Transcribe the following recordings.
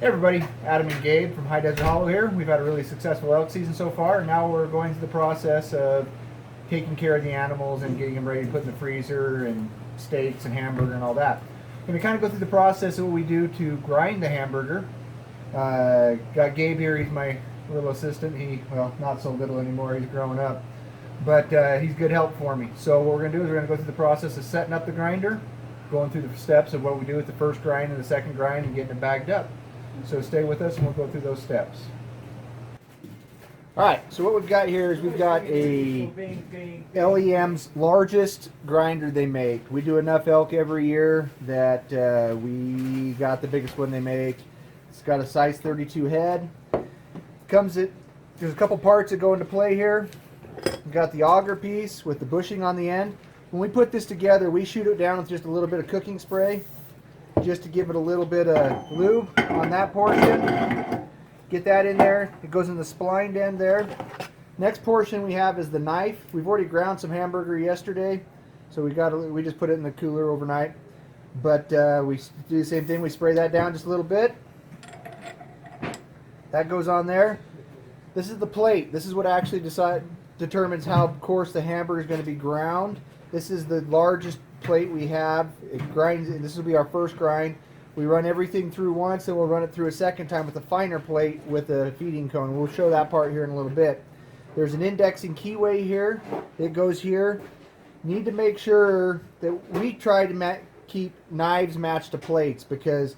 Hey everybody, Adam and Gabe from High Desert Hollow here. We've had a really successful elk season so far, and now we're going through the process of taking care of the animals and getting them ready to put in the freezer and steaks and hamburger and all that. I'm going to kind of go through the process of what we do to grind the hamburger. Got Gabe here, he's my little assistant. Well, not so little anymore, he's growing up. But he's good help for me. So what we're going to do is we're going to go through the process of setting up the grinder, going through the steps of what we do with the first grind and the second grind and getting it bagged up. So stay with us and we'll go through those steps. Alright, so what we've got here is we've got a LEM's largest grinder they make. We do enough elk every year that we got the biggest one they make. It's got a size 32 head. There's a couple parts that go into play here. We've got the auger piece with the bushing on the end. When we put this together, we shoot it down with just a little bit of cooking spray, just to give it a little bit of lube on that portion. Get that in there. It goes in the splined end there. Next portion we have is the knife. We've already ground some hamburger yesterday, so we just put it in the cooler overnight. But we do the same thing. We spray that down just a little bit. That goes on there. This is the plate. This is what actually determines how coarse the hamburger is going to be ground. This is the largest plate we have. It grinds. This will be our first grind. We run everything through once, and we'll run it through a second time with a finer plate with a feeding cone. We'll show that part here in a little bit. There's an indexing keyway here. It goes here. Need to make sure that we try to keep knives matched to plates, because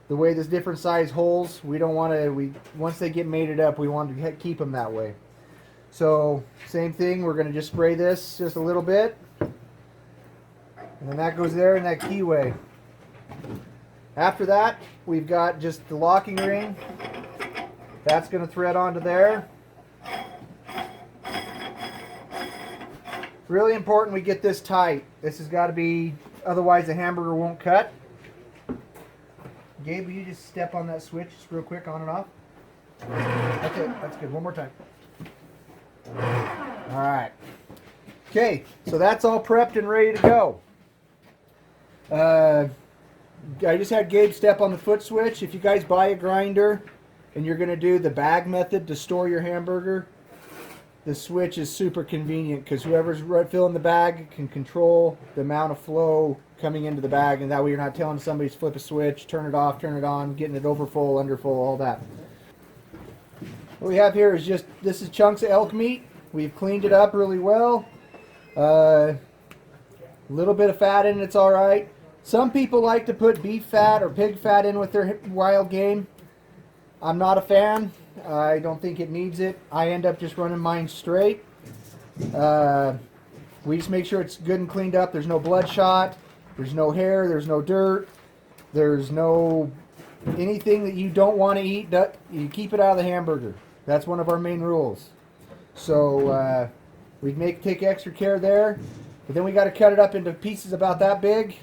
the way there's different size holes, we don't want to. Once they get mated up, we want to keep them that way. So same thing. We're going to just spray this just a little bit. And then that goes there in that keyway. After that, we've got just the locking ring. That's going to thread onto there. Really important we get this tight. This has got to be, otherwise the hamburger won't cut. Gabe, will you just step on that switch just real quick, on and off? Okay, that's good. One more time. All right. Okay, so that's all prepped and ready to go. I just had Gabe step on the foot switch. If you guys buy a grinder and you're going to do the bag method to store your hamburger, the switch is super convenient, because whoever's filling the bag can control the amount of flow coming into the bag, and that way you're not telling somebody to flip a switch, turn it off, turn it on, getting it over full, under full, all that. What we have here is this is chunks of elk meat. We've cleaned it up really well. A little bit of fat in it's all right. Some people like to put beef fat or pig fat in with their wild game. I'm not a fan. I don't think it needs it. I end up just running mine straight. We just make sure it's good and cleaned up. There's no bloodshot. There's no hair. There's no dirt. There's no anything that you don't want to eat. You keep it out of the hamburger. That's one of our main rules. So we take extra care there. But then we got to cut it up into pieces about that big.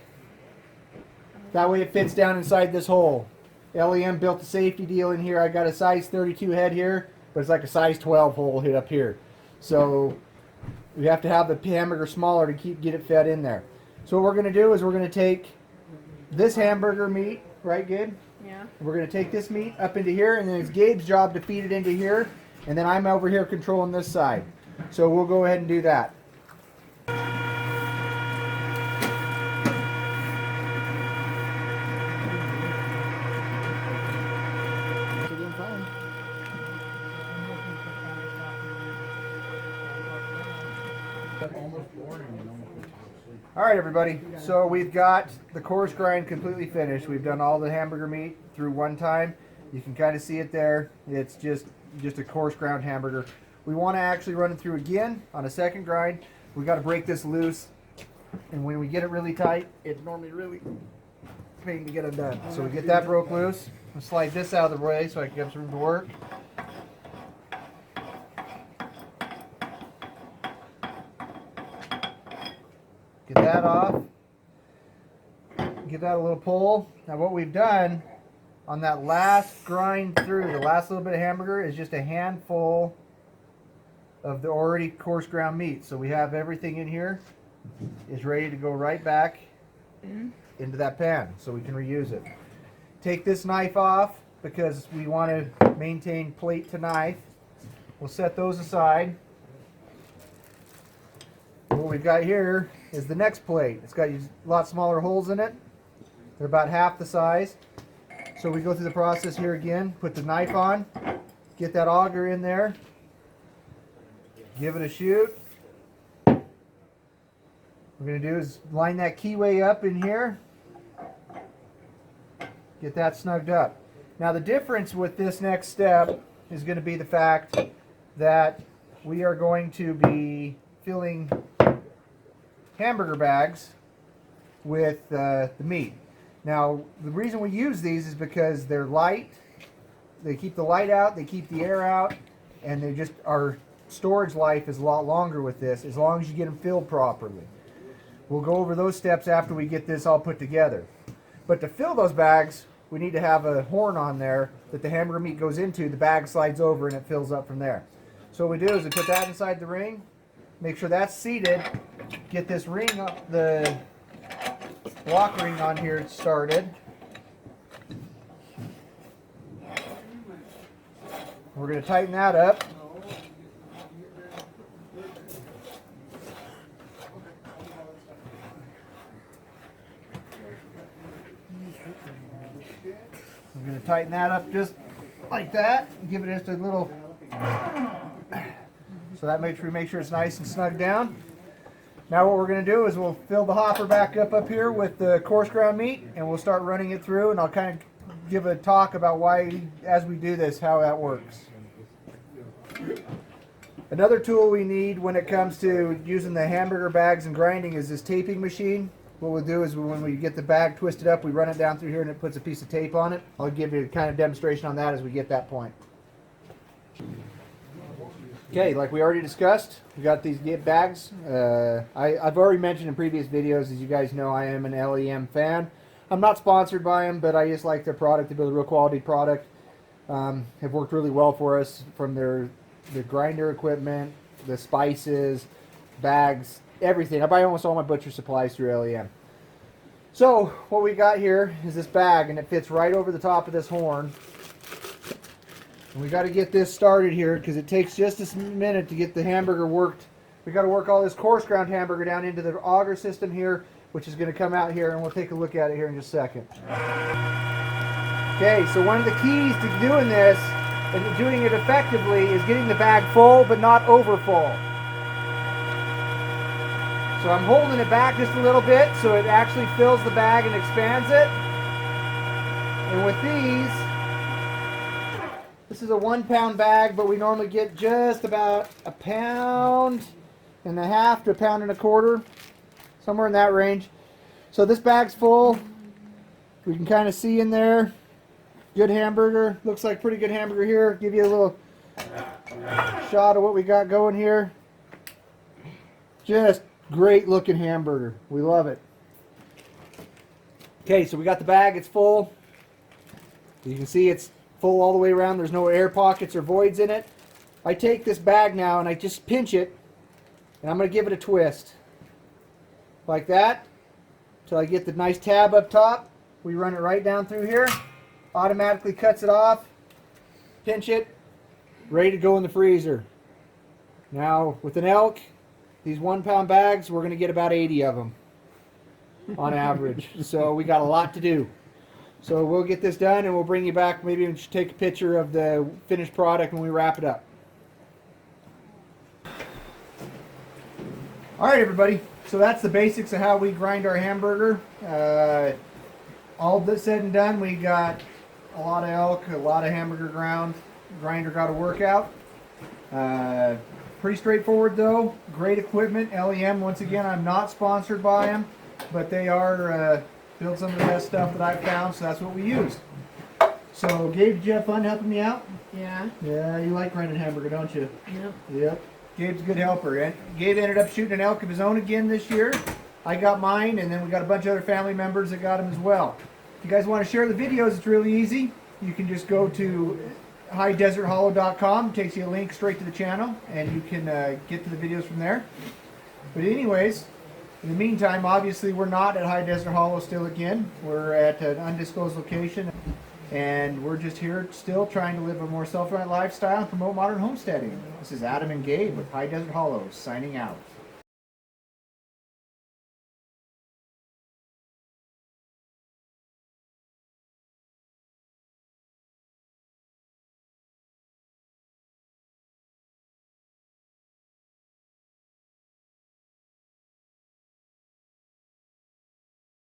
That way it fits down inside this hole. LEM built a safety deal in here. I got a size 32 head here, but it's like a size 12 hole hit up here. So we have to have the hamburger smaller to get it fed in there. So what we're going to do is we're going to take this hamburger meat, right, Gabe? Yeah. We're going to take this meat up into here, and then it's Gabe's job to feed it into here, and then I'm over here controlling this side. So we'll go ahead and do that. Alright everybody, so we've got the coarse grind completely finished. We've done all the hamburger meat through one time. You can kind of see it there. It's just a coarse ground hamburger. We want to actually run it through again on a second grind. We've got to break this loose, and when we get it really tight, it's normally really pain to get it done. So we get that broke loose. We'll slide this out of the way so I can get some room to work. Get that off. Give that a little pull. Now what we've done on that last grind through, the last little bit of hamburger, is just a handful of the already coarse ground meat. So we have everything in here is ready to go right back into that pan so we can reuse it. Take this knife off. because we want to maintain plate to knife. We'll set those aside. What we've got here is the next plate. It's got a lot smaller holes in it. They're about half the size. So we go through the process here again, put the knife on, get that auger in there, give it a shoot. What we're going to do is line that keyway up in here, get that snugged up. Now the difference with this next step is going to be the fact that we are going to be filling hamburger bags with the meat. Now the reason we use these is because they're light, they keep the light out, they keep the air out, and they just, our storage life is a lot longer with this as long as you get them filled properly. We'll go over those steps after we get this all put together. But to fill those bags, we need to have a horn on there that the hamburger meat goes into, the bag slides over and it fills up from there. So what we do is we put that inside the ring, make sure that's seated, get this ring up, the lock ring on here started. We're going to tighten that up. We're going to tighten that up just like that. Give it just a little, so that makes sure we make sure it's nice and snug down. Now what we're going to do is we'll fill the hopper back up here with the coarse ground meat, and we'll start running it through, and I'll kind of give a talk about why, as we do this, how that works. Another tool we need when it comes to using the hamburger bags and grinding is this taping machine. What we'll do is when we get the bag twisted up, we run it down through here and it puts a piece of tape on it. I'll give you a kind of demonstration on that as we get that point. Okay, like we already discussed, we got these bags. I've already mentioned in previous videos, as you guys know, I am an LEM fan. I'm not sponsored by them, but I just like their product. They build a real quality product. Have worked really well for us, from their grinder equipment, the spices, bags, everything. I buy almost all my butcher supplies through LEM. So what we got here is this bag, and it fits right over the top of this horn. And we got to get this started here because it takes just a minute to get the hamburger worked. We got to work all this coarse ground hamburger down into the auger system here, which is going to come out here, and we'll take a look at it here in just a second. Okay, so one of the keys to doing this and doing it effectively is getting the bag full but not over full. So I'm holding it back just a little bit so it actually fills the bag and expands it. And with these, this is a 1 pound bag, but we normally get just about 1.5 pounds to 1.25 pounds, somewhere in that range. So this bag's full. We can kind of see in there. Good hamburger. Looks like pretty good hamburger here. Give you a little shot of what we got going here. Just great looking hamburger. We love it. Okay, so we got the bag. It's full. You can see it's full all the way around. There's no air pockets or voids in it. I take this bag now and I just pinch it, and I'm going to give it a twist. Like that. Until I get the nice tab up top. We run it right down through here. Automatically cuts it off. Pinch it. Ready to go in the freezer. Now with an elk, these 1 pound bags, we're going to get about 80 of them on average. So we got a lot to do. So we'll get this done and we'll bring you back. Maybe we should take a picture of the finished product when we wrap it up. All right, everybody. So that's the basics of how we grind our hamburger. All this said and done, we got a lot of elk, a lot of hamburger grinder got to work out. Pretty straightforward though. Great equipment. LEM, once again, I'm not sponsored by them, but they are build some of the best stuff that I've found, so that's what we used. So Gabe, did you have fun helping me out? Yeah. Yeah, you like grinding hamburger, don't you? Yep. Yep. Gabe's a good helper. And Gabe ended up shooting an elk of his own again this year. I got mine, and then we got a bunch of other family members that got them as well. If you guys want to share the videos, it's really easy. You can just go to highdeserthollow.com. It takes you a link straight to the channel, and you can get to the videos from there. But anyways, in the meantime, obviously we're not at High Desert Hollow still again. We're at an undisclosed location. And we're just here still trying to live a more self-reliant lifestyle and promote modern homesteading. This is Adam and Gabe with High Desert Hollows signing out.